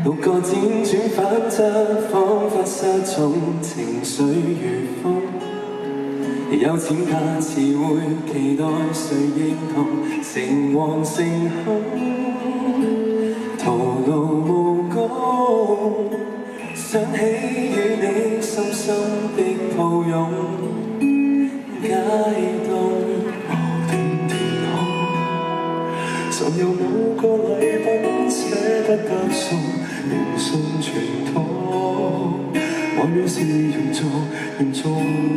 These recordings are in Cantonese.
六個輾轉反側，彷彿失重情緒如風。有錢價詞會期待誰認同，誠惶誠恐，徒勞無功。想起與你深深的抱擁，解凍無端天空。尚有某個禮品捨不得送，明信傳統。愛戀是營造，嚴重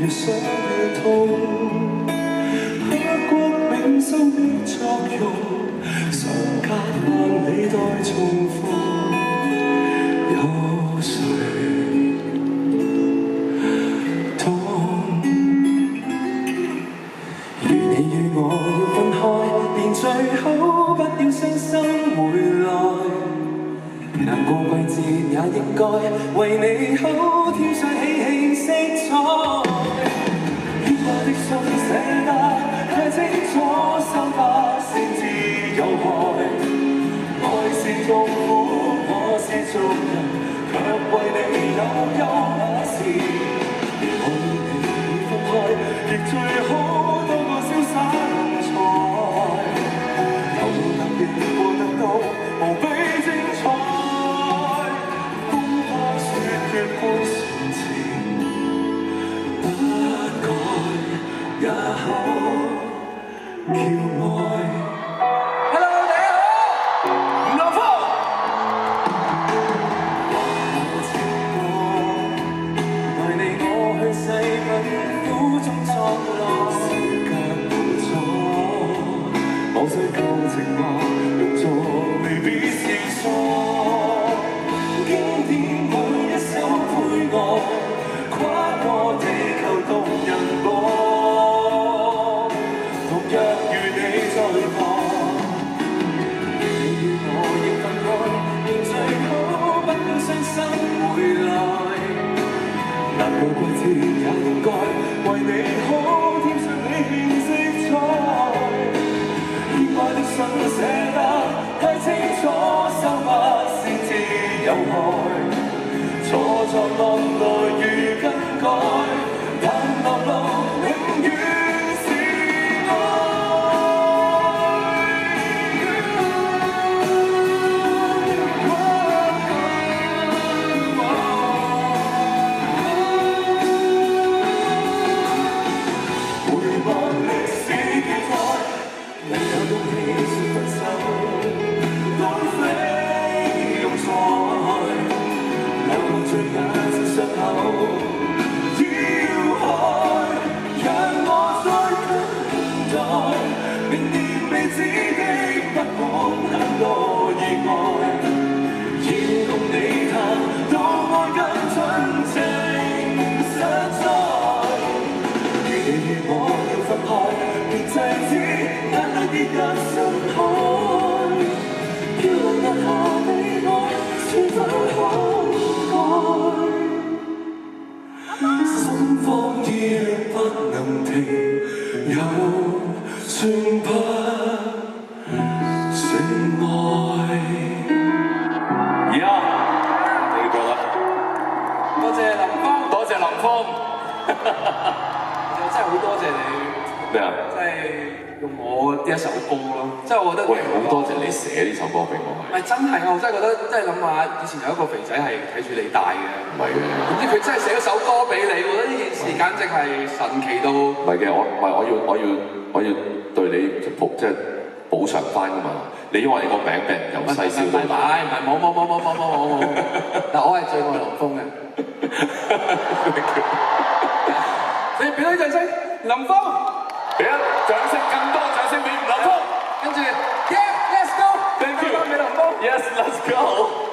越想越痛。刻骨銘心的作用，想隔萬里待重逢。有誰懂？如你與我要分開，便最好不要傷心回來。難過季節也應該為你好添上喜氣色彩。牽掛的心捨得太清楚，心不先知有害。愛是痛苦，我是俗人，卻為你有憂那時。我與你分開，亦最好多個瀟灑才。有得亦過得到，無比精彩。血般純情，不改也好叫愛。Hello， 大家好，吳樂峰。我情過，待你我去細品苦中作樂，時間無阻。我追求情話，用作未必是錯。經典每一首配樂，跨過地球動人播。同樣與你在旁，你與我亦分開，便最好不要傷心回來。難過季節也應該為你好添上喜慶色彩。牽掛的心捨得太清楚，收不先知有害。錯錯落來如更改，但落路永遠是愛。回望歷史記載，你有勇氣說分手，都非用錯。最眼是傷口，要開，讓我再等待。明年未知的不管很多意外，要共你談到愛更真情實在。如你與我要分開，別制止眼淚跌入深海。飄零日下的愛，是否可？心慌意不能停，又算不算愛？而家你覺得？多謝林峰，多謝林峰。我真係好多謝你。咩啊？即係用我呢一首歌咯，即係我覺得。喂，好多謝你寫呢首歌俾我。唔係真係啊！我真係覺得，真係諗下，以前有一個肥仔係睇住你大嘅。唔係嘅。點知佢真係寫咗首歌俾你，我覺得呢件事簡直係神奇到。唔係嘅，我要對你即係補償翻㗎嘛。你因為你個名俾人由細笑到大。唔係冇。但我係最愛林峰嘅。你俾啲掌聲，林峰。俾啊！掌聲，更多掌聲俾林峰。跟住 ，Yeah，let's go。Thank you。俾林峰。Yes，let's go。